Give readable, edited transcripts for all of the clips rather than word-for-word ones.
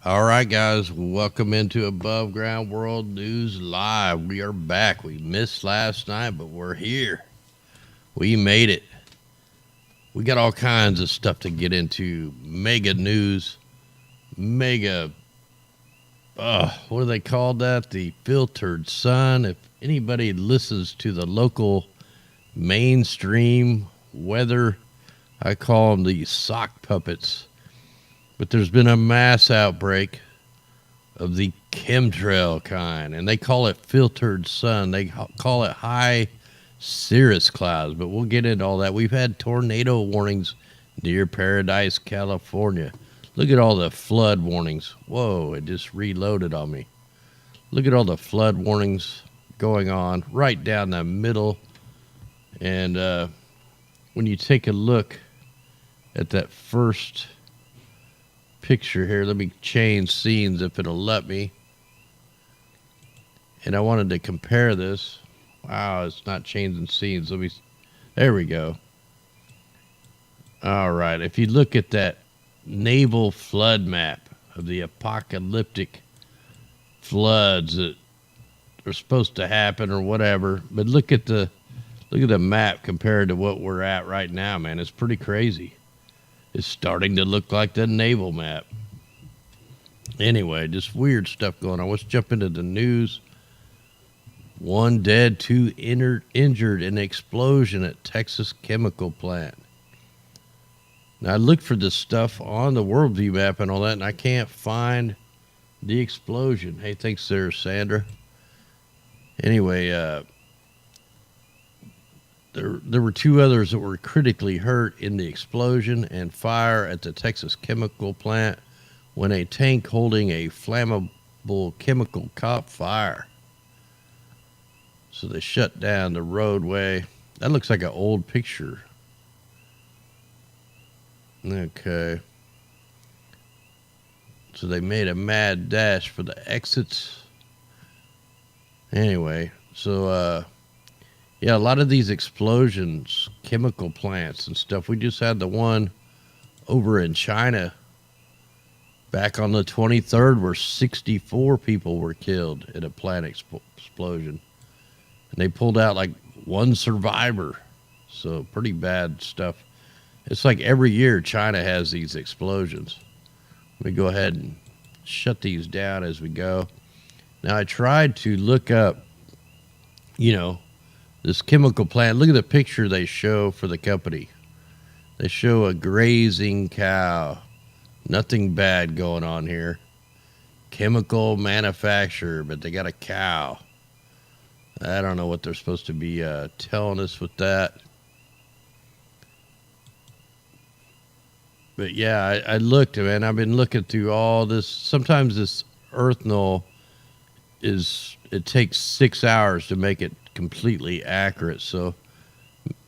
All right, guys, welcome into Above Ground World News Live. We are back. We missed last night, but we're here. We made it. We got all kinds of stuff to get into. Mega news, mega, what do they call that? The filtered sun. If anybody listens to the local mainstream weather, I call them the sock puppets. But there's been a mass outbreak of the chemtrail kind, and they call it filtered sun. They call it high cirrus clouds, but we'll get into all that. We've had tornado warnings near Paradise, California. Look at all the flood warnings. Whoa, it just reloaded on me. Look at all the flood warnings going on right down the middle. And when you take a look at that first picture here, let me change scenes if it'll let me. And I wanted to compare this. Wow, it's not changing scenes. There we go. All right, if you look at that naval flood map of the apocalyptic floods that are supposed to happen or whatever, but look at the map compared to what we're at right now, man. It's pretty crazy. It's starting to look like the naval map. Anyway, just weird stuff going on. Let's jump into the news. 1 dead, 2 injured in explosion at Texas chemical plant. Now, I looked for this stuff on the worldview map and all that, and I can't find the explosion. Hey, thanks there, Sandra. Anyway, there were 2 others that were critically hurt in the explosion and fire at the Texas chemical plant when a tank holding a flammable chemical caught fire. So they shut down the roadway. That looks like an old picture. Okay. So they made a mad dash for the exits. Anyway, so yeah, a lot of these explosions, chemical plants and stuff. We just had the one over in China back on the 23rd where 64 people were killed in a plant explosion. And they pulled out like 1 survivor. So pretty bad stuff. It's like every year China has these explosions. Let me go ahead and shut these down as we go. Now, I tried to look up, this chemical plant. Look at the picture they show for the company. They show a grazing cow. Nothing bad going on here. Chemical manufacturer, but they got a cow. I don't know what they're supposed to be telling us with that. But yeah, I looked, man. I've been looking through all this. Sometimes this earth null it takes 6 hours to make it completely accurate. So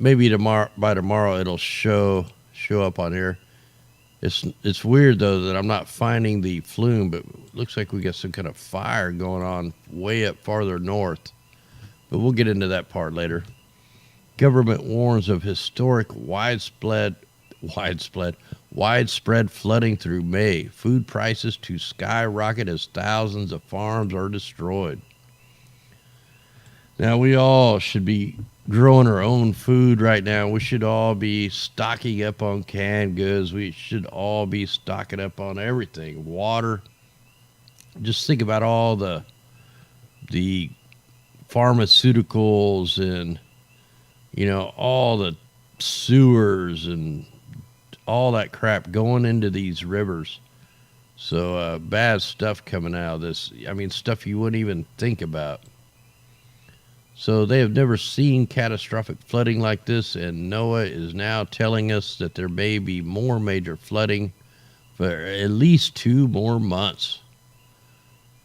maybe by tomorrow it'll show up on here. It's weird though that I'm not finding the flume, but it looks like we got some kind of fire going on way up farther north. But we'll get into that part later. Government warns of historic widespread flooding through May. Food prices to skyrocket as thousands of farms are destroyed. Now, we all should be growing our own food right now. We should all be stocking up on canned goods. We should all be stocking up on everything. Water. Just think about all the pharmaceuticals and, all the sewers and all that crap going into these rivers. So bad stuff coming out of this. I mean, stuff you wouldn't even think about. So they have never seen catastrophic flooding like this, and NOAA is now telling us that there may be more major flooding for at least 2 more months.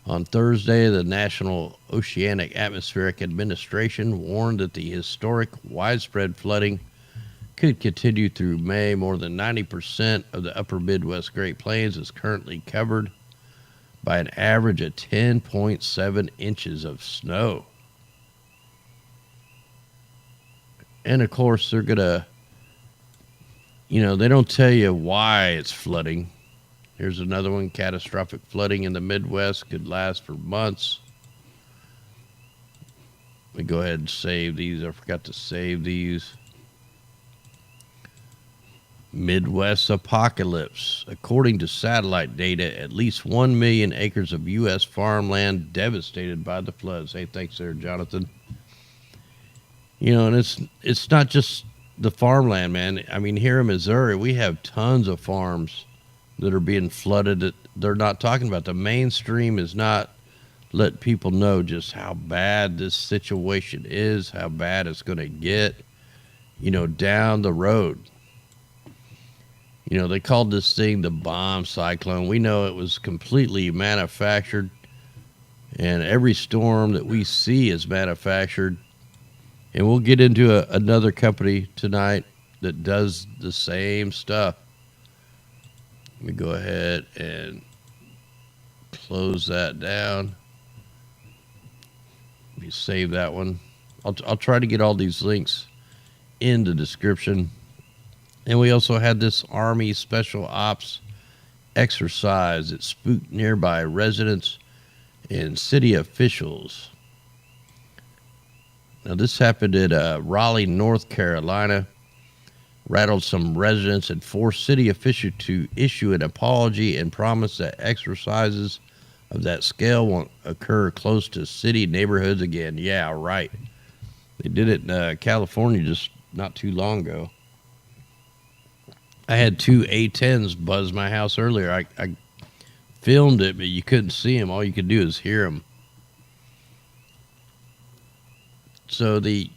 On Thursday, the National Oceanic Atmospheric Administration warned that the historic widespread flooding could continue through May. More than 90% of the upper Midwest Great Plains is currently covered by an average of 10.7 inches of snow. And of course, they're going to, they don't tell you why it's flooding. Here's another one. Catastrophic flooding in the Midwest could last for months. Let me go ahead and save these. I forgot to save these. Midwest apocalypse. According to satellite data, at least 1 million acres of U.S. farmland devastated by the floods. Hey, thanks there, Jonathan. You know, and it's not just the farmland, man. I mean, here in Missouri, we have tons of farms that are being flooded. They're not talking about. The mainstream is not let people know just how bad this situation is, how bad it's going to get, you know, down the road. You know, they called this thing the bomb cyclone. We know it was completely manufactured, and every storm that we see is manufactured. And we'll get into another company tonight that does the same stuff. Let me go ahead and close that down. Let me save that one. I'll try to get all these links in the description. And we also had this Army Special Ops exercise that spooked nearby residents and city officials. Now, this happened at Raleigh, North Carolina. Rattled some residents and forced city officials to issue an apology and promise that exercises of that scale won't occur close to city neighborhoods again. Yeah, right. They did it in California just not too long ago. I had 2 A-10s buzz my house earlier. I filmed it, but you couldn't see them. All you could do is hear them. So the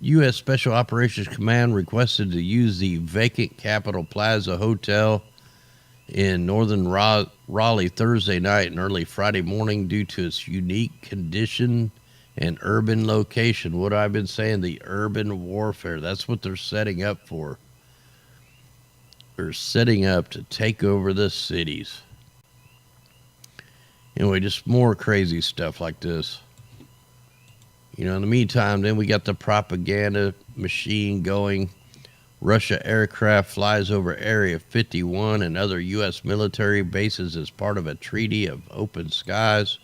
U.S. Special Operations Command requested to use the vacant Capitol Plaza Hotel in northern Raleigh Thursday night and early Friday morning due to its unique condition and urban location. What I've been saying, the urban warfare, that's what they're setting up for. They're setting up to take over the cities. Anyway, just more crazy stuff like this. You know, in the meantime, then we got the propaganda machine going. Russia aircraft flies over Area 51 and other U.S. military bases as part of a treaty of open skies.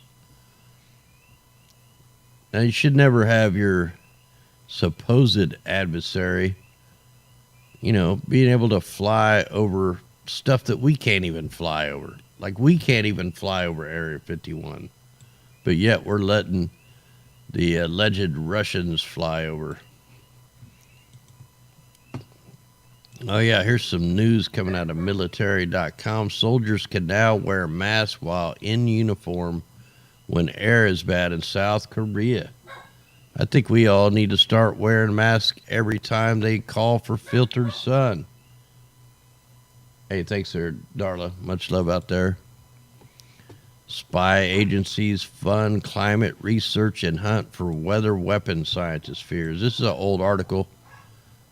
Now, you should never have your supposed adversary, you know, being able to fly over stuff that we can't even fly over. Like, we can't even fly over Area 51. But yet we're letting the alleged Russians fly over. Oh, yeah, here's some news coming out of military.com. Soldiers can now wear masks while in uniform when air is bad in South Korea. I think we all need to start wearing masks every time they call for filtered sun. Hey, thanks there, Darla. Much love out there. Spy agencies fund climate research and hunt for weather weapon scientists' fears. This is an old article.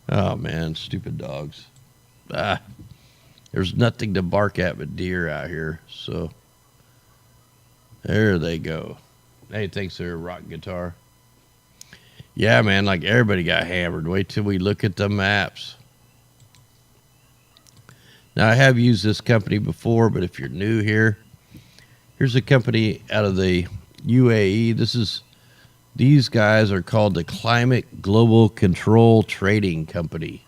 Oh, man, stupid dogs. There's nothing to bark at but deer out here. So, there they go. Hey, thanks there, rock guitar. Yeah, man, like everybody got hammered. Wait till we look at the maps. Now, I have used this company before, but if you're new here, here's a company out of the UAE. These guys are called the Climate Global Control Trading Company.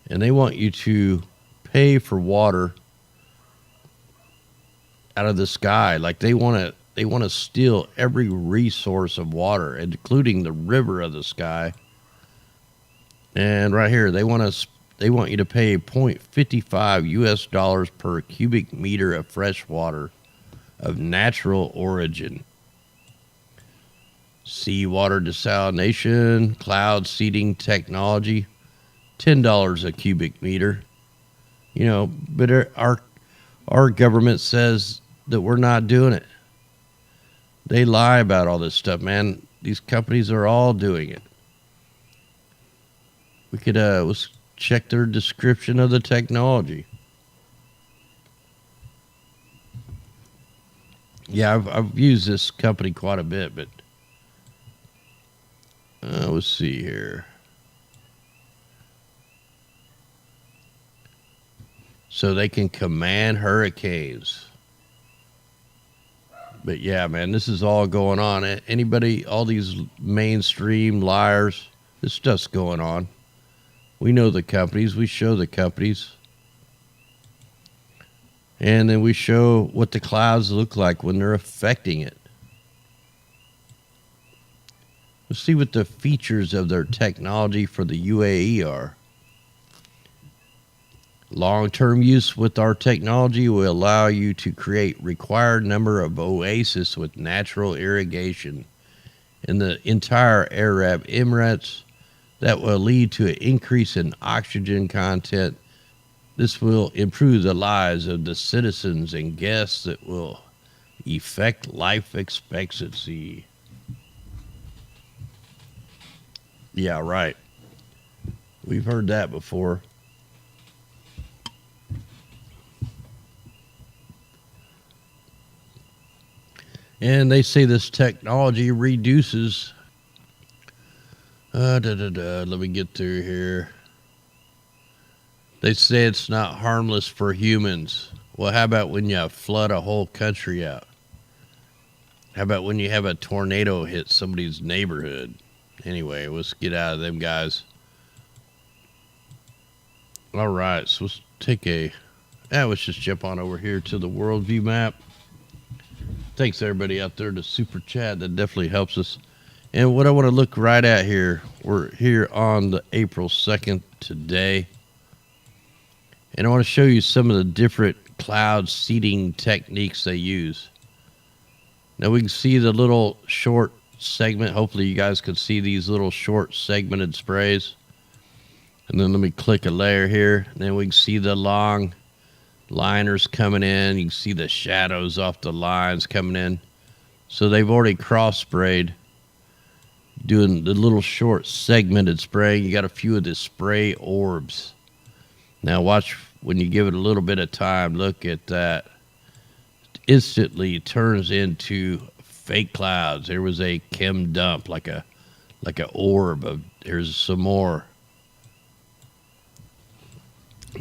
And they want you to pay for water out of the sky. Like they want to steal every resource of water, including the river of the sky. And right here, they want you to pay $0.55 US per cubic meter of fresh water of natural origin. Seawater desalination, cloud seeding technology, $10 a cubic meter. You know, but our government says that we're not doing it. They lie about all this stuff, man. These companies are all doing it. We could let's check their description of the technology. Yeah, I've used this company quite a bit, but let's see here. so they can command hurricanes. But yeah, man, this is all going on. Anybody, all these mainstream liars, this stuff's going on. We know the companies. We show the companies. And then we show what the clouds look like when they're affecting it. Let's see what the features of their technology for the UAE are. Long-term use with our technology will allow you to create required number of oases with natural irrigation in the entire Arab Emirates that will lead to an increase in oxygen content. This will improve the lives of the citizens and guests that will affect life expectancy. Yeah, right. We've heard that before. And they say this technology reduces. Let me get through here. They say it's not harmless for humans. Well, how about when you flood a whole country out? How about when you have a tornado hit somebody's neighborhood? Anyway, let's get out of them guys. All right, so let's let's just jump on over here to the worldview map. Thanks everybody out there to super chat. That definitely helps us. And what I want to look right at here, we're here on the April 2nd today. And I want to show you some of the different cloud seeding techniques they use. Now we can see the little short segment. Hopefully you guys can see these little short segmented sprays. And then let me click a layer here. And then we can see the long liners coming in. You can see the shadows off the lines coming in. So they've already cross sprayed, doing the little short segmented spraying. You got a few of the spray orbs. Now watch when you give it a little bit of time. Look at that. Instantly turns into fake clouds. There was a chem dump, like a orb of. Here's some more.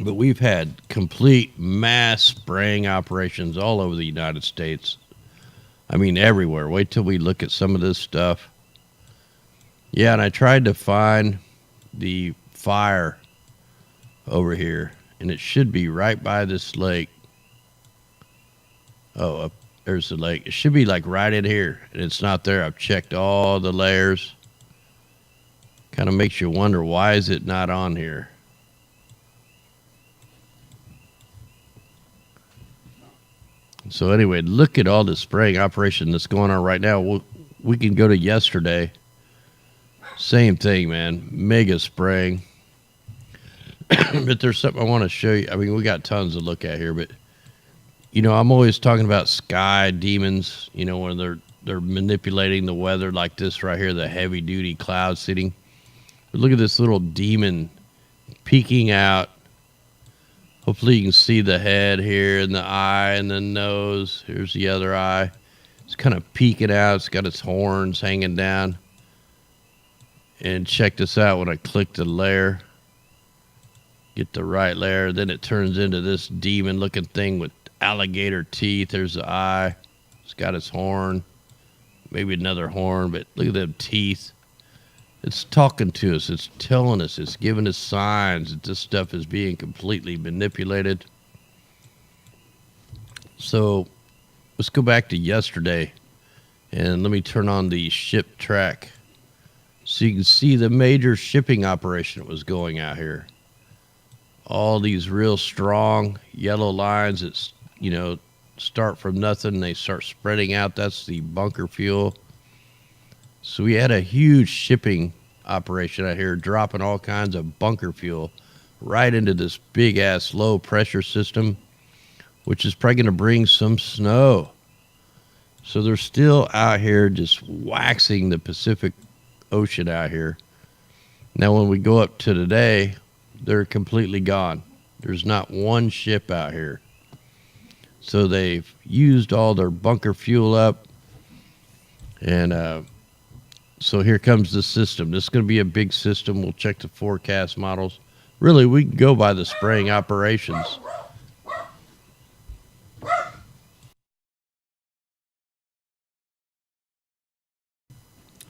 But we've had complete mass spraying operations all over the United States. I mean, everywhere. Wait till we look at some of this stuff. Yeah, and I tried to find the fire over here, and it should be right by this lake. Oh, there's the lake. It should be like right in here, and it's not there. I've checked all the layers. Kind of makes you wonder, why is it not on here? So anyway, look at all the spraying operation that's going on right now. We can go to yesterday. Same thing, man. Mega spraying. But there's something I want to show you. I mean, we got tons to look at here, but you know, I'm always talking about sky demons, you know, when they're manipulating the weather like this right here, the heavy duty cloud seeding. But look at this little demon peeking out. Hopefully you can see the head here and the eye and the nose. Here's the other eye. It's kind of peeking out. It's got its horns hanging down. And check this out when I click the layer. Get the right layer. Then it turns into this demon looking thing with alligator teeth. There's the eye. It's got its horn. Maybe another horn, but look at them teeth. It's talking to us. It's telling us. It's giving us signs that this stuff is being completely manipulated. So let's go back to yesterday. And let me turn on the ship track. So you can see the major shipping operation that was going out here. All these real strong yellow lines that, you know, start from nothing. They start spreading out. That's the bunker fuel. So we had a huge shipping operation out here, dropping all kinds of bunker fuel right into this big ass low pressure system, which is probably going to bring some snow. So they're still out here just waxing the Pacific Ocean out here. Now when we go up to today, they're completely gone. There's not one ship out here. So they've used all their bunker fuel up. And so here comes the system. This is going to be a big system. We'll check the forecast models. Really, we can go by the spraying operations.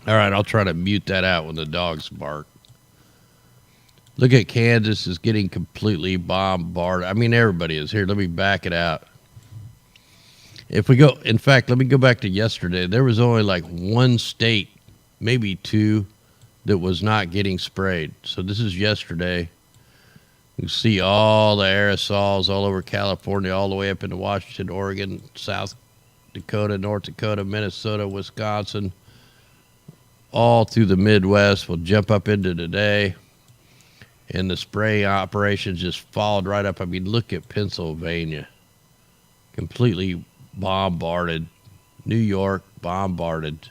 All right, I'll try to mute that out when the dogs bark. Look at Kansas is getting completely bombarded. I mean, everybody is here. Let me back it out. If we go, in fact, let me go back to yesterday. There was only like one state, maybe two, that was not getting sprayed. So this is yesterday. You see all the aerosols all over California, all the way up into Washington, Oregon, South Dakota, North Dakota, Minnesota, Wisconsin, all through the Midwest. We'll jump up into today. And the spray operations just followed right up. I mean, look at Pennsylvania. Completely bombarded. New York, bombarded.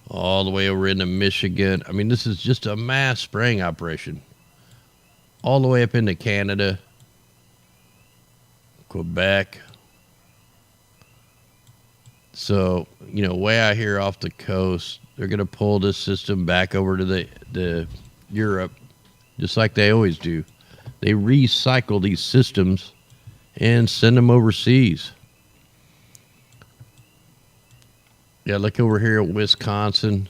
All the way over into Michigan. I mean, this is just a mass spraying operation. All the way up into Canada, Quebec. So, you know, way out here off the coast, they're going to pull this system back over to the Europe, just like they always do. They recycle these systems and send them overseas. Yeah, look over here at Wisconsin.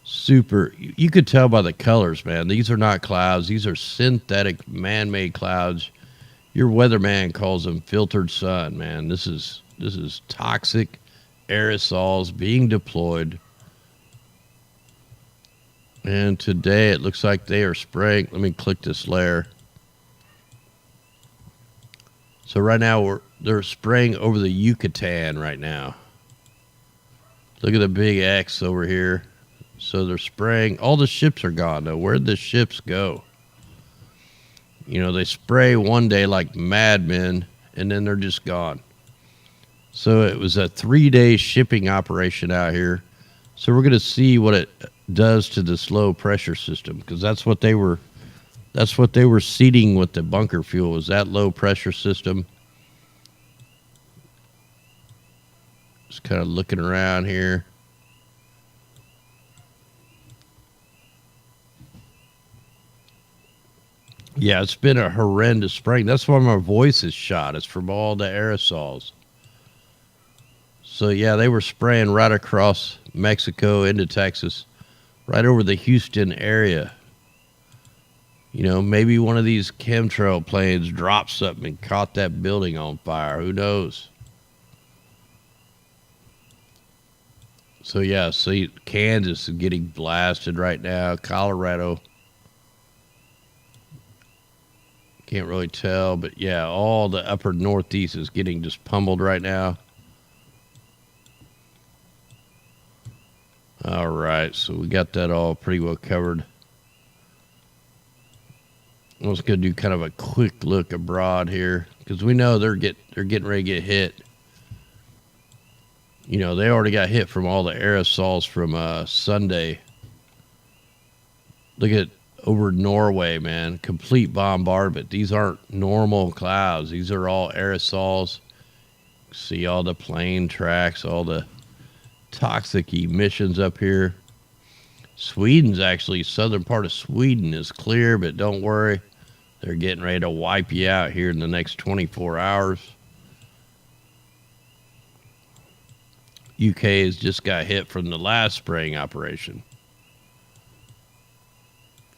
Super. You could tell by the colors, man. These are not clouds. These are synthetic, man-made clouds. Your weatherman calls them filtered sun, man. This is toxic aerosols being deployed. And today it looks like they are spraying. Let me click this layer. So right now they're spraying over the Yucatan right now. Look at the big X over here. So they're spraying. All the ships are gone, though. Where'd the ships go? You know, they spray one day like madmen, and then they're just gone. So it was a 3-day shipping operation out here. So we're going to see what it does to this low pressure system, because that's what they were seeding with the bunker fuel, was that low pressure system. Just kind of looking around here. Yeah, it's been a horrendous spring. That's why my voice is shot. It's from all the aerosols. So, yeah, they were spraying right across Mexico into Texas, right over the Houston area. You know, maybe one of these chemtrail planes dropped something and caught that building on fire. Who knows? So, yeah, see, Kansas is getting blasted right now. Colorado. Can't really tell, but yeah, all the upper northeast is getting just pummeled right now. All right, so we got that all pretty well covered. I was going to do kind of a quick look abroad here, because we know they're getting ready to get hit. You know, they already got hit from all the aerosols from Sunday. Look at over Norway, man. Complete bombardment. These aren't normal clouds. These are all aerosols. See all the plane tracks, all the toxic emissions up here. Sweden's actually, southern part of Sweden is clear, but don't worry. They're getting ready to wipe you out here in the next 24 hours. UK has just got hit from the last spraying operation.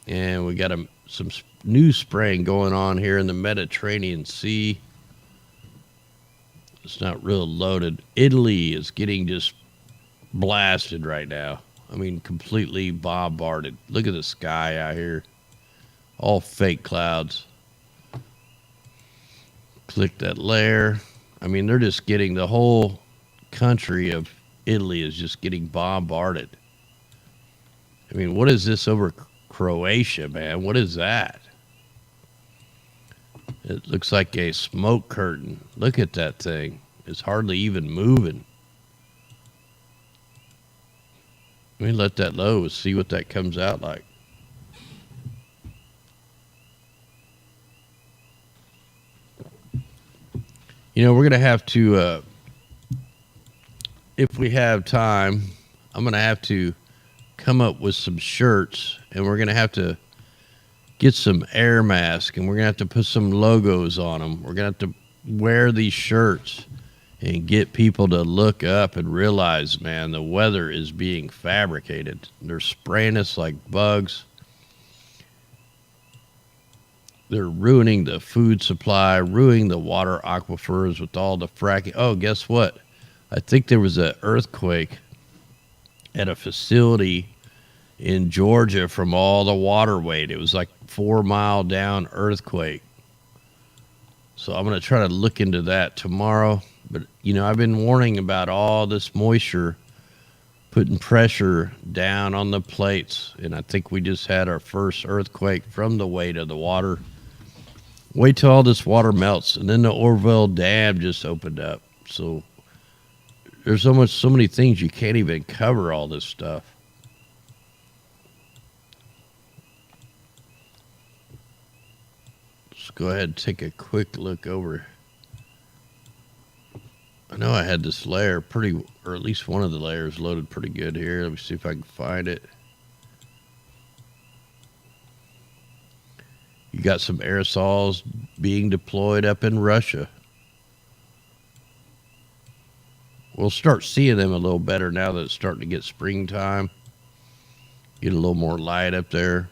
And we got some new spraying going on here in the Mediterranean Sea. It's not real loaded. Italy is getting just blasted right now. I mean, completely bombarded. Look at the sky out here. All fake clouds. Click that layer. I mean, they're just getting, the whole country of Italy is just getting bombarded. I mean, what is this over Croatia, man? What is that? It looks like a smoke curtain. Look at that thing. It's hardly even moving. Let me let that low, see what that comes out like. You know, we're going to have to, if we have time, I'm going to have to come up with some shirts, and we're going to have to get some air masks, and we're going to have to put some logos on them. We're going to have to wear these shirts and get people to look up and realize, man, the weather is being fabricated. They're spraying us like bugs. They're ruining the food supply, ruining the water aquifers with all the fracking. Oh, guess what? I think there was an earthquake at a facility in Georgia from all the water weight. It was like 4 mile down earthquake. So I'm going to try to look into that tomorrow. But, you know, I've been warning about all this moisture putting pressure down on the plates. And I think we just had our first earthquake from the weight of the water. Wait till all this water melts. And then the Orville Dam just opened up. So there's so many things you can't even cover all this stuff. Let's go ahead and take a quick look over. I know I had this layer or at least one of the layers loaded pretty good here. Let me see if I can find it. You got some aerosols being deployed up in Russia. We'll start seeing them a little better now that it's starting to get springtime. Get a little more light up there.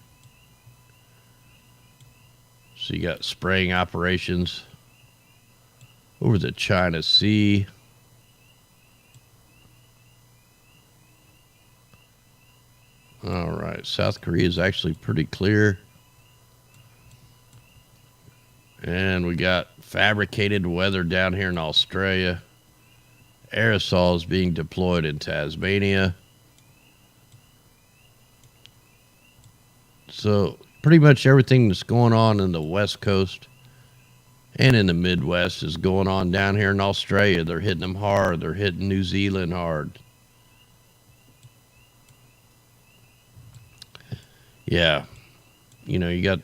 So you got spraying operations over the China Sea. All right, South Korea is actually pretty clear. And we got fabricated weather down here in Australia. Aerosols being deployed in Tasmania. So pretty much everything that's going on in the West Coast and in the Midwest is going on down here in Australia. They're hitting them hard. They're hitting New Zealand hard. Yeah. You know, you got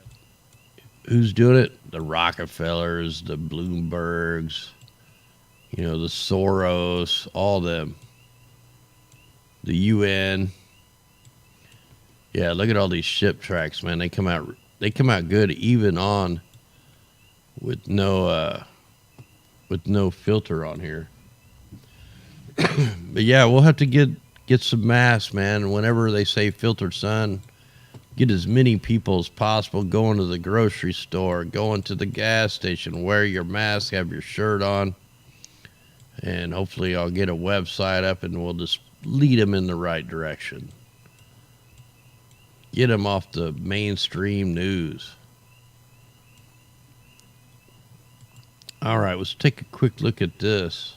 who's doing it? The Rockefellers, the Bloombergs, you know, the Soros, all them. The UN. Yeah, look at all these ship tracks, man. They come out good even on with no filter on here. But yeah, we'll have to get some masks, man. Whenever they say filtered sun, get as many people as possible going to the grocery store, going to the gas station, wear your mask, have your shirt on. And hopefully I'll get a website up and we'll just lead them in the right direction. Get them off the mainstream news. All right, let's take a quick look at this.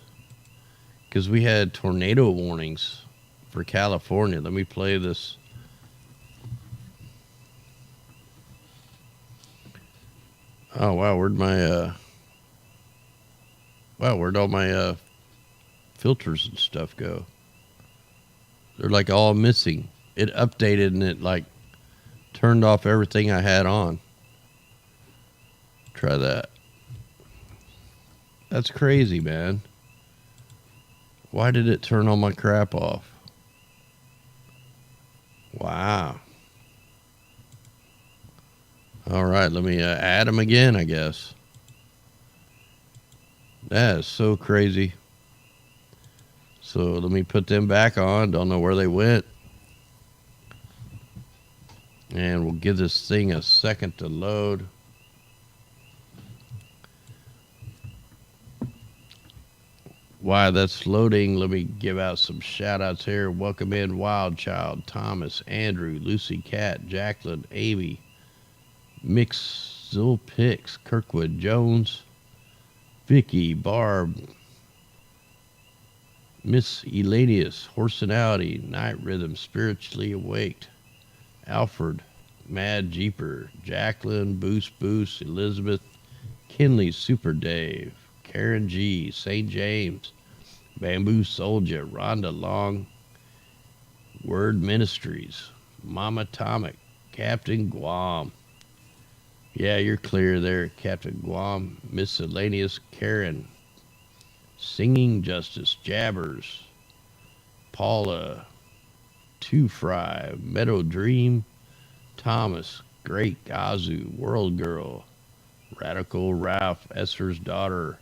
Because we had tornado warnings for California. Let me play this. Oh, wow, where'd all my filters and stuff go? They're like all missing. It updated and it like turned off everything I had on. Try that. That's crazy, man. Why did it turn all my crap off? Wow. All right, let me add them again, I guess. That is so crazy. So let me put them back on. Don't know where they went. And we'll give this thing a second to load. While that's loading, let me give out some shout outs here. Welcome in Wild Child, Thomas, Andrew, Lucy Cat, Jacqueline, Amy, Mix, Zulpix, Kirkwood, Jones, Vicky, Barb, Miss Elanius, Horsenality, Night Rhythm, Spiritually Awaked, Alfred, Mad Jeeper, Jacqueline, Boost, Elizabeth, Kinley, Super Dave, Karen G, St. James, Bamboo Soldier, Rhonda Long, Word Ministries, Mama Atomic, Captain Guam. Yeah, you're clear there, Captain Guam, Miscellaneous Karen, Singing Justice, Jabbers, Paula, Two Fry, Meadow Dream, Thomas, Great Gazu, World Girl, Radical Ralph, Esther's Daughter,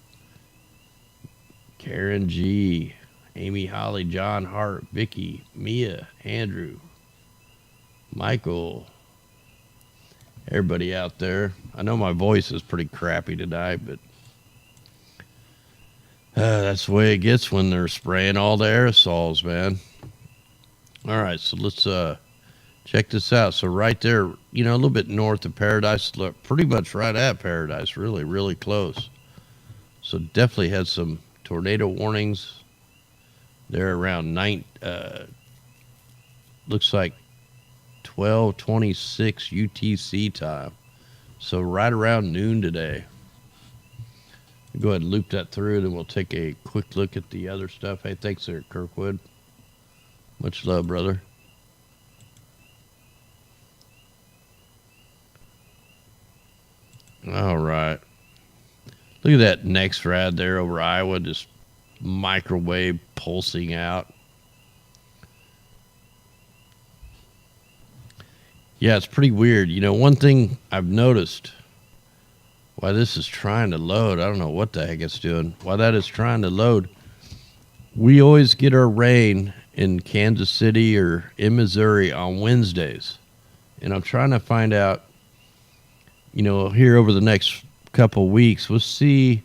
Karen G, Amy Holly, John Hart, Vicky, Mia, Andrew, Michael, everybody out there. I know my voice is pretty crappy tonight, but that's the way it gets when they're spraying all the aerosols, man. All right, so let's check this out. So right there, a little bit north of Paradise, look, pretty much right at Paradise, really, really close. So definitely had some tornado warnings there around looks like 12:26 UTC time. So right around noon today. Go ahead and loop that through, then we'll take a quick look at the other stuff. Hey, thanks there, Kirkwood. Much love, brother. All right. Look at that next rad there over Iowa, just microwave pulsing out. Yeah, it's pretty weird. One thing I've noticed, why this is trying to load, I don't know what the heck it's doing, why that is trying to load. We always get our rain in Kansas City or in Missouri on Wednesdays. And I'm trying to find out, here over the next couple weeks, we'll see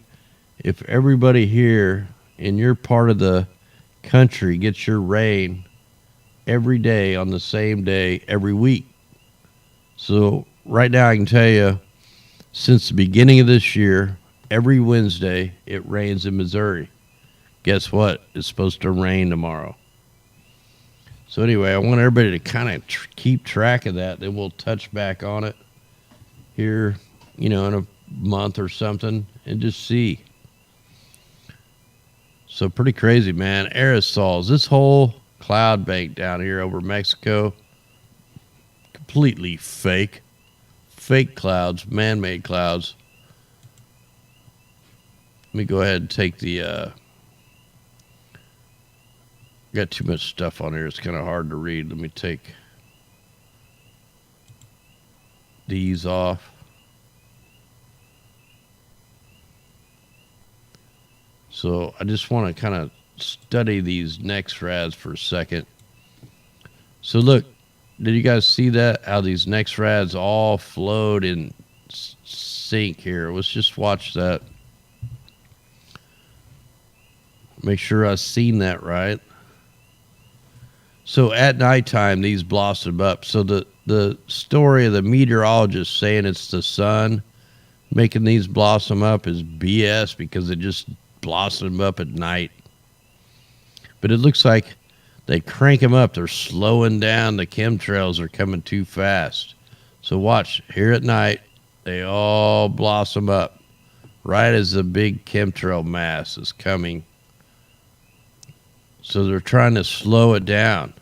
if everybody here in your part of the country gets your rain every day on the same day every week. So right now I can tell you, since the beginning of this year, every Wednesday it rains in Missouri. Guess what? It's supposed to rain tomorrow. So anyway, I want everybody to kind of keep track of that. Then we'll touch back on it here, in a month or something and just see. So pretty crazy, man. Aerosols. This whole cloud bank down here over Mexico, completely fake. Fake clouds, man-made clouds. Let me go ahead and take the... got too much stuff on here. It's kind of hard to read. Let me take these off. So I just want to kind of study these next rads for a second. So look, did you guys see that? How these next rads all flowed in sync here. Let's just watch that. Make sure I've seen that right. So at nighttime, these blossom up. So the story of the meteorologist saying it's the sun making these blossom up is BS, because it just blossom up at night. But it looks like they crank them up. They're slowing down. The chemtrails are coming too fast. So watch. Here at night, they all blossom up right as the big chemtrail mass is coming. So they're trying to slow it down.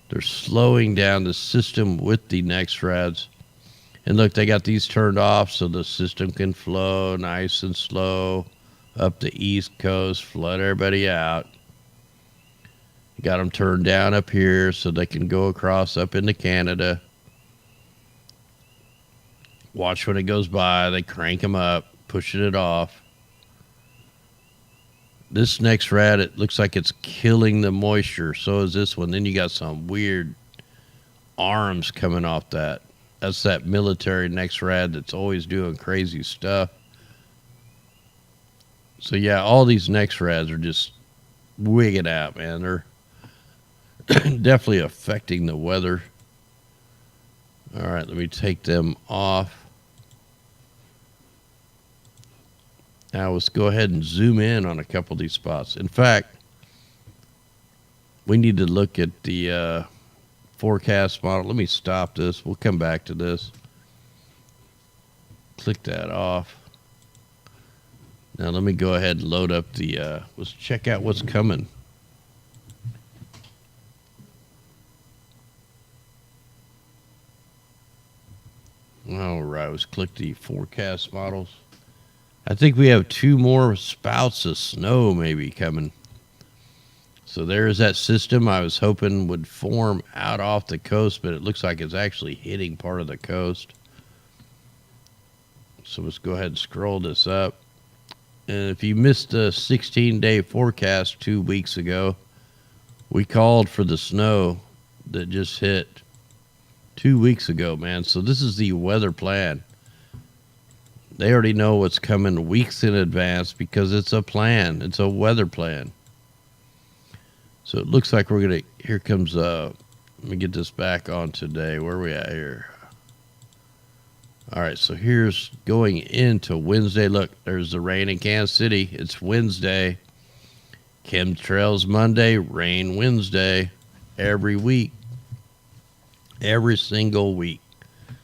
They're slowing down the system with the next rads. And look, they got these turned off so the system can flow nice and slow up the East Coast, flood everybody out. Got them turned down up here so they can go across up into Canada. Watch when it goes by. They crank them up, pushing it off. This next rad, it looks like it's killing the moisture. So is this one. Then you got some weird arms coming off that. That's that military next rad that's always doing crazy stuff. So yeah, all these next rads are just wigging out, man. They're definitely affecting the weather. All right, let me take them off. Now let's go ahead and zoom in on a couple of these spots. In fact, we need to look at the forecast model. Let me stop this. We'll come back to this. Click that off. Now let me go ahead and load up the, let's check out what's coming. All right, let's click the forecast models. I think we have 2 more spouts of snow maybe coming. So there's that system I was hoping would form out off the coast, but it looks like it's actually hitting part of the coast. So let's go ahead and scroll this up. And if you missed the 16-day forecast 2 weeks ago, we called for the snow that just hit 2 weeks ago, man. So this is the weather plan. They already know what's coming weeks in advance because it's a plan. It's a weather plan. So it looks like we're going to, here comes, let me get this back on today. Where are we at here? All right, so here's going into Wednesday. Look, there's the rain in Kansas City. It's Wednesday. Chemtrails Monday, rain Wednesday. Every week. Every single week.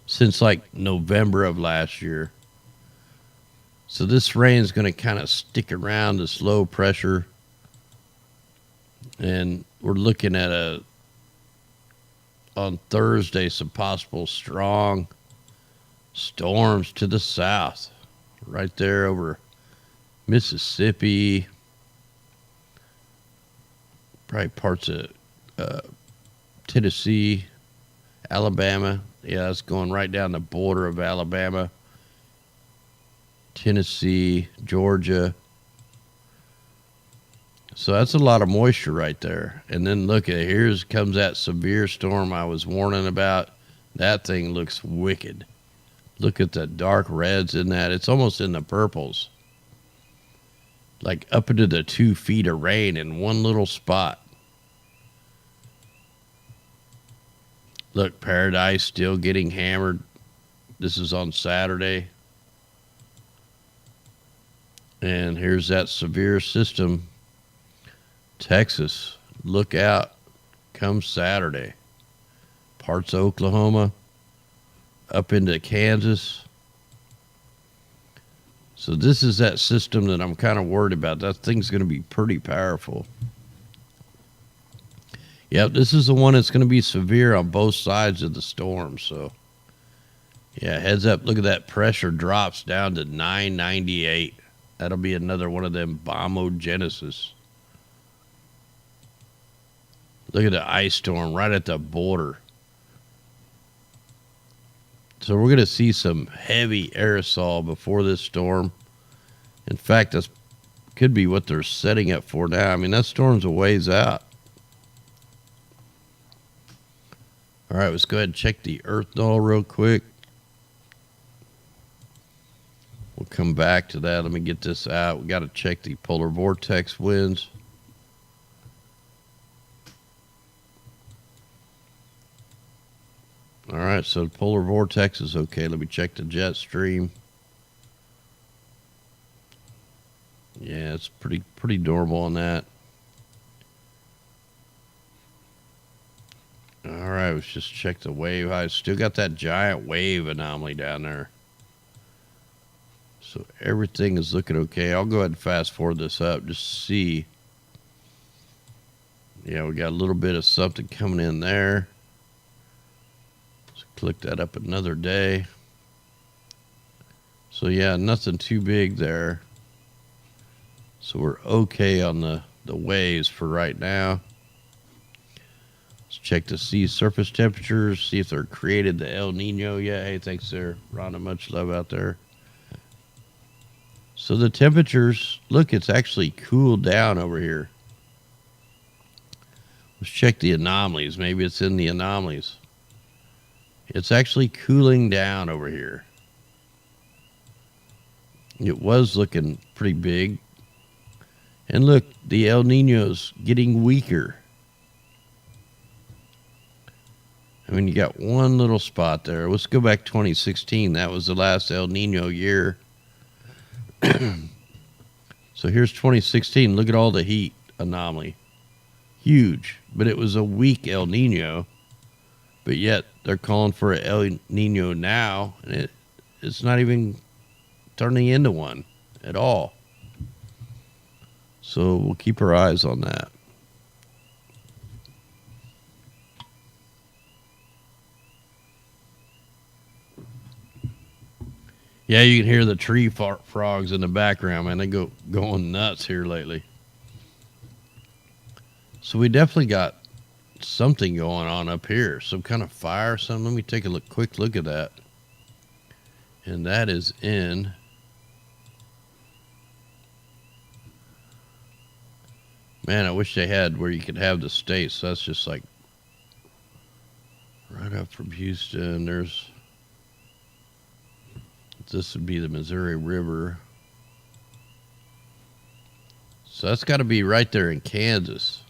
Since like November of last year. So this rain is going to kind of stick around, this low pressure. And we're looking at on Thursday, some possible strong storms to the south, right there over Mississippi, probably parts of Tennessee, Alabama. Yeah, it's going right down the border of Alabama, Tennessee, Georgia. So that's a lot of moisture right there. And then look at here comes that severe storm I was warning about. That thing looks wicked. Look at the dark reds in that. It's almost in the purples. Like up into the 2 feet of rain in one little spot. Look, Paradise still getting hammered. This is on Saturday. And here's that severe system. Texas, look out. Come Saturday. Parts of Oklahoma. Up into Kansas. So this is that system that I'm kind of worried about. That thing's going to be pretty powerful. Yep, this is the one that's going to be severe on both sides of the storm. So, yeah, heads up. Look at that pressure drops down to 998. That'll be another one of them bombogenesis. Look at the ice storm right at the border. So we're going to see some heavy aerosol before this storm. In fact, that could be what they're setting up for now. I mean, that storm's a ways out. All right, let's go ahead and check the earth null real quick. We'll come back to that. Let me get this out. We got to check the polar vortex winds. All right, so the polar vortex is okay. Let me check the jet stream. Yeah, it's pretty normal on that. All right, let's just check the wave. I still got that giant wave anomaly down there. So everything is looking okay. I'll go ahead and fast forward this up just to see. Yeah, we got a little bit of something coming in there. Let's click that up another day. So yeah, nothing too big there. So we're okay on the waves for right now. Let's check the sea surface temperatures, see if they're created the El Nino yet. Hey, thanks there, Rhonda. Much love out there. So the temperatures, look, it's actually cooled down over here. Let's check the anomalies. Maybe it's in the anomalies. It's actually cooling down over here. It was looking pretty big. And look, the El Nino's getting weaker. I mean, you got one little spot there. Let's go back 2016. That was the last El Nino year. So here's 2016. Look at all the heat anomaly. Huge. But it was a weak El Nino. But yet they're calling for an El Nino now. And it's not even turning into one at all. So we'll keep our eyes on that. Yeah, you can hear the tree frogs in the background, man. They going nuts here lately. So we definitely got something going on up here. Some kind of fire or something. Let me take a quick look at that. And that is in Man, I wish they had where you could have the states. That's just like right up from Houston. This would be the Missouri River. So that's got to be right there in Kansas.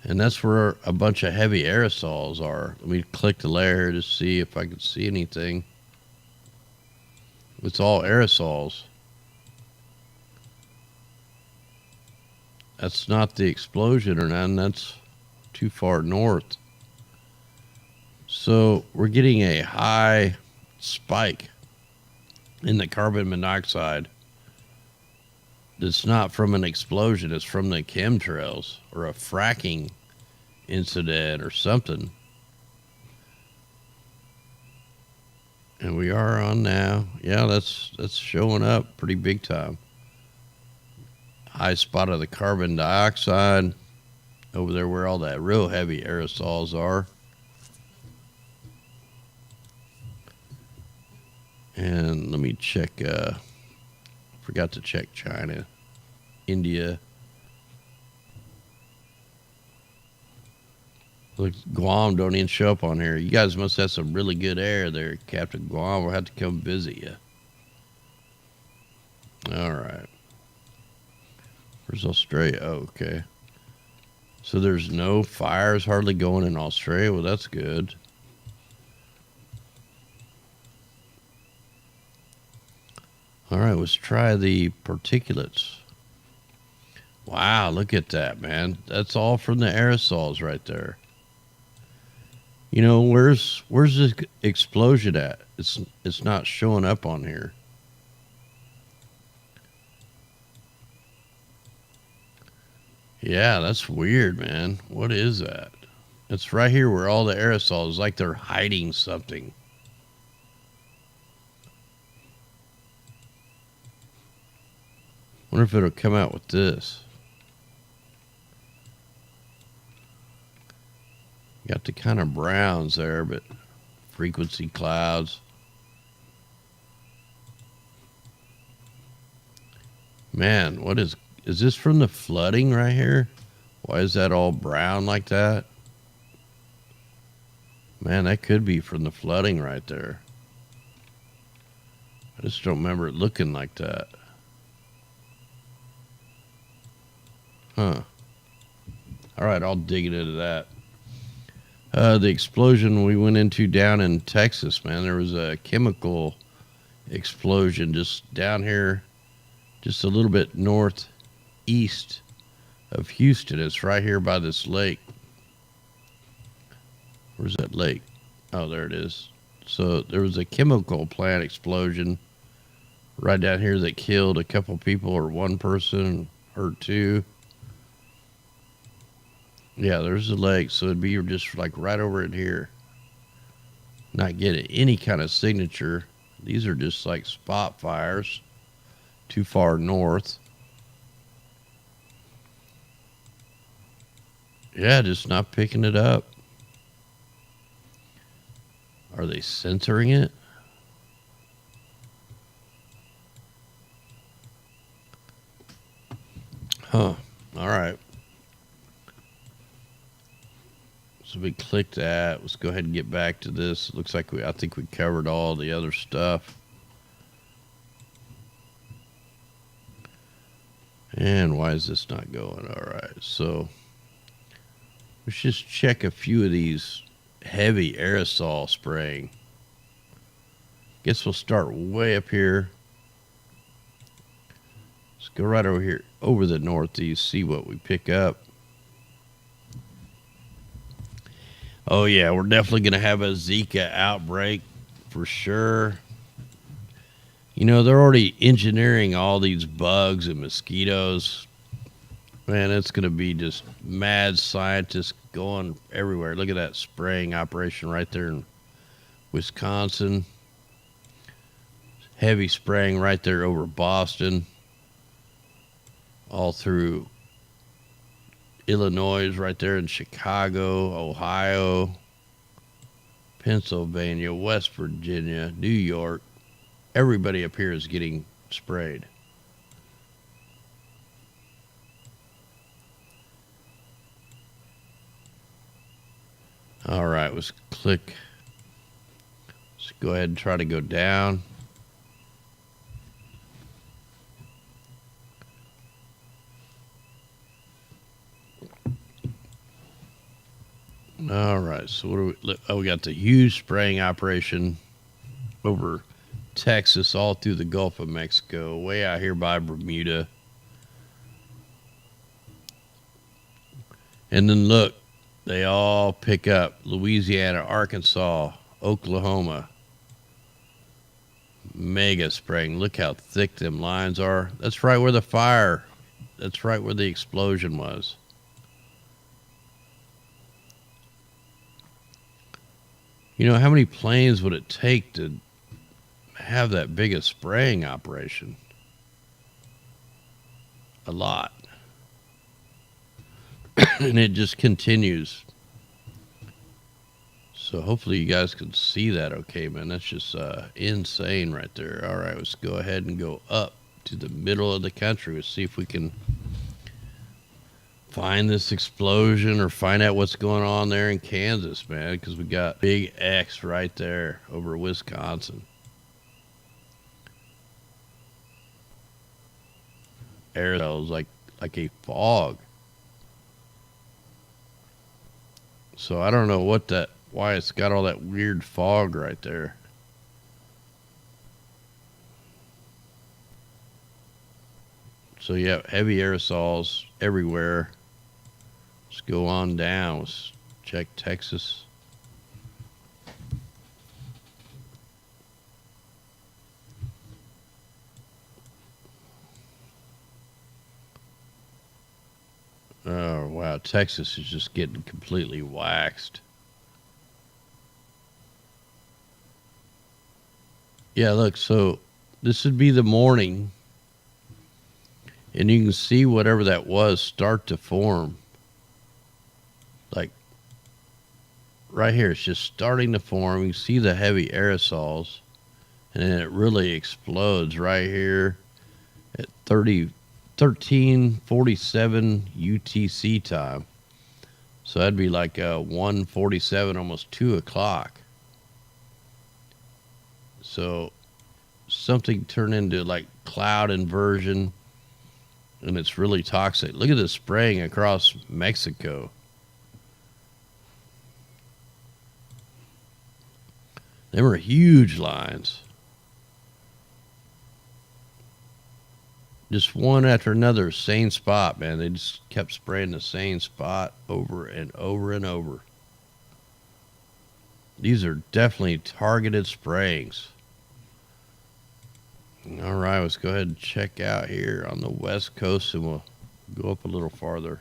And that's where a bunch of heavy aerosols are. Let me click the layer to see if I can see anything. It's all aerosols. That's not the explosion or none. That's too far north. So we're getting a high spike in the carbon monoxide. It's not from an explosion. It's from the chemtrails or a fracking incident or something. And we are on now. Yeah, that's showing up pretty big time. High spot of the carbon dioxide over there where all that real heavy aerosols are. And let me check. Forgot to check China, India. Look, Guam don't even show up on here. You guys must have some really good air there, Captain Guam. We'll have to come visit you. All right. Where's Australia? Oh, okay. So there's no fires hardly going in Australia. Well, that's good. All right, let's try the particulates. Wow, look at that, man. That's all from the aerosols right there. You know, where's this explosion at? It's not showing up on here. Yeah, that's weird, man. What is that? It's right here where all the aerosols, like they're hiding something. Wonder if it'll come out with this. Got the kind of browns there, but frequency clouds. Man, what is this from the flooding right here? Why is that all brown like that? Man, that could be from the flooding right there. I just don't remember it looking like that. Huh. All right, I'll dig into that. The explosion we went into down in Texas, man, there was a chemical explosion just down here, just a little bit northeast of Houston. It's right here by this lake. Where's that lake? Oh, there it is. So there was a chemical plant explosion right down here that killed a couple people, or one person, or two. Yeah, there's a lake, so it'd be just like right over in here. Not getting any kind of signature. These are just like spot fires too far north. Yeah, just not picking it up. Are they censoring it? Huh. All right. So we clicked that. Let's go ahead and get back to this. It looks like I think we covered all the other stuff. And why is this not going? All right. So let's just check a few of these heavy aerosol spraying. Guess we'll start way up here. Let's go right over here, over the northeast, see what we pick up. Oh, yeah, we're definitely going to have a Zika outbreak for sure. You know, they're already engineering all these bugs and mosquitoes. Man, it's going to be just mad scientists going everywhere. Look at that spraying operation right there in Wisconsin. Heavy spraying right there over Boston. All through Illinois, right there in Chicago, Ohio, Pennsylvania, West Virginia, New York. Everybody up here is getting sprayed. All right, let's click. Let's go ahead and try to go down. All right, so what do we? Oh, we got the huge spraying operation over Texas, all through the Gulf of Mexico, way out here by Bermuda. And then look, they all pick up Louisiana, Arkansas, Oklahoma. Mega spraying. Look how thick them lines are. That's right where the fire, that's right where the explosion was. You know, how many planes would it take to have that big a spraying operation? A lot. And it just continues. So hopefully you guys can see that okay, man. That's just insane right there. All right, let's go ahead and go up to the middle of the country. Let's see if we can find this explosion or find out what's going on there in Kansas, man, because we got Big X right there over Wisconsin. Aerosols like a fog. So I don't know why it's got all that weird fog right there. So you have heavy aerosols everywhere. Let's go on down. Let's check Texas. Oh, wow. Texas is just getting completely waxed. Yeah, look, so this would be the morning, and you can see whatever that was start to form. Like, right here, it's just starting to form. You can see the heavy aerosols, and then it really explodes right here at 13:47 UTC time. So that'd be like 1:47, almost 2 o'clock. So something turned into like cloud inversion, and it's really toxic. Look at the spraying across Mexico. They were huge lines. Just one after another, same spot, man. They just kept spraying the same spot over and over and over. These are definitely targeted sprayings. All right, let's go ahead and check out here on the West Coast, and we'll go up a little farther.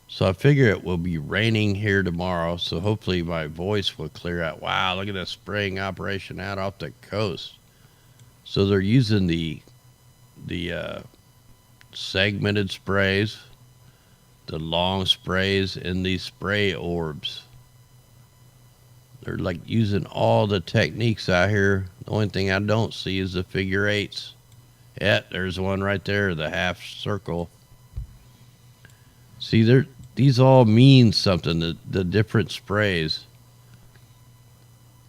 So I figure it will be raining here tomorrow, so hopefully my voice will clear out. Wow, look at that spraying operation out off the coast. So they're using the segmented sprays, the long sprays, and these spray orbs. They're like using all the techniques out here. The only thing I don't see is the figure eights. Yeah, there's one right there, the half circle. See, these all mean something. The different sprays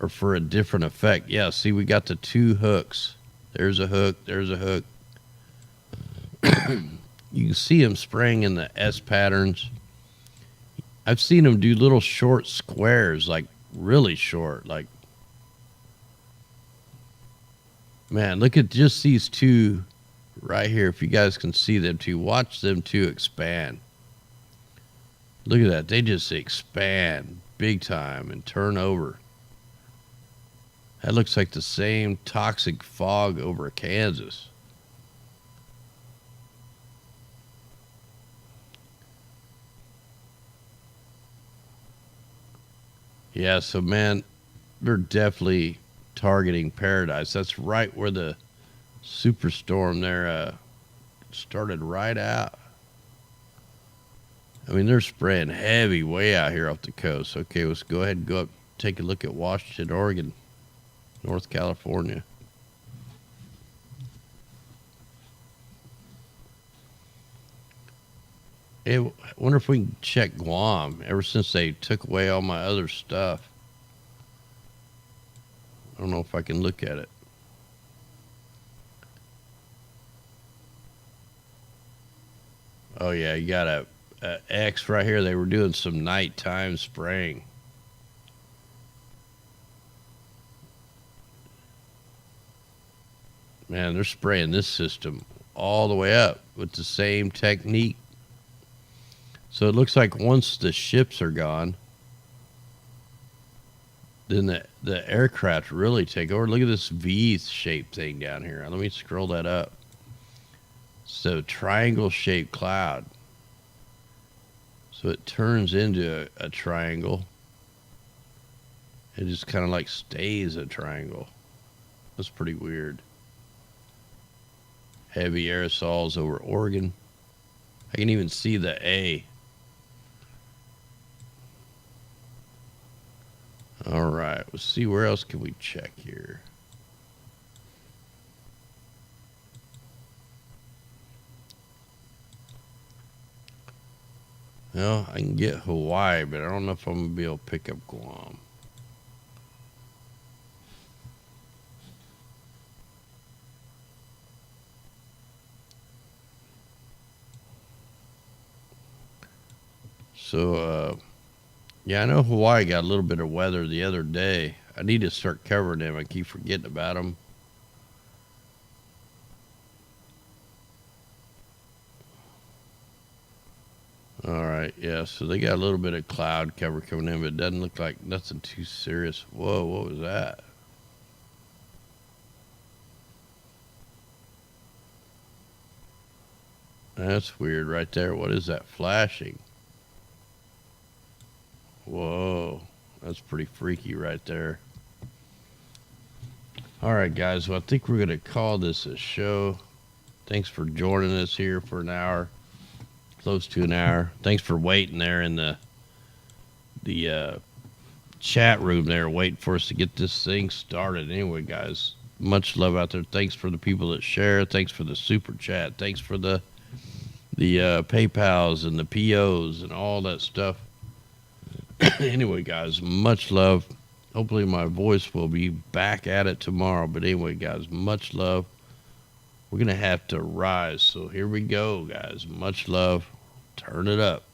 are for a different effect. Yeah, see, we got the two hooks. There's a hook, there's a hook. You can see them spraying in the S patterns. I've seen them do little short squares, like really short. Like, man, look at just these two right here. If you guys can see them two, watch them two expand. Look at that. They just expand big time and turn over. That looks like the same toxic fog over Kansas. Yeah, so man, they're definitely targeting Paradise. That's right where the superstorm there started right out. I mean, they're spraying heavy way out here off the coast. Okay, let's go ahead and go up, take a look at Washington, Oregon, North California. I wonder if we can check Guam. Ever since they took away all my other stuff, I don't know if I can look at it. Oh yeah, you got a X right here. They were doing some nighttime spraying. Man, they're spraying this system all the way up with the same technique. So it looks like once the ships are gone, then the aircraft really take over. Look at this V-shaped thing down here. Let me scroll that up. So triangle-shaped cloud. So it turns into a triangle. It just kind of like stays a triangle. That's pretty weird. Heavy aerosols over Oregon. I can even see the A. All right, let's see, where else can we check here? Well, I can get Hawaii, but I don't know if I'm going to be able to pick up Guam. So, yeah, I know Hawaii got a little bit of weather the other day. I need to start covering them. I keep forgetting about them. All right, yeah, so they got a little bit of cloud cover coming in, but it doesn't look like nothing too serious. Whoa, what was that? That's weird right there. What is that flashing? Whoa, that's pretty freaky right there. All right, guys, well, I think we're going to call this a show. Thanks for joining us here for an hour, close to an hour. Thanks for waiting there in the chat room there, waiting for us to get this thing started. Anyway, guys, much love out there. Thanks for the people that share. Thanks for the super chat. Thanks for the PayPals and the POs and all that stuff. Anyway, guys, much love. Hopefully my voice will be back at it tomorrow. But anyway, guys, much love. We're going to have to rise. So here we go, guys. Much love. Turn it up.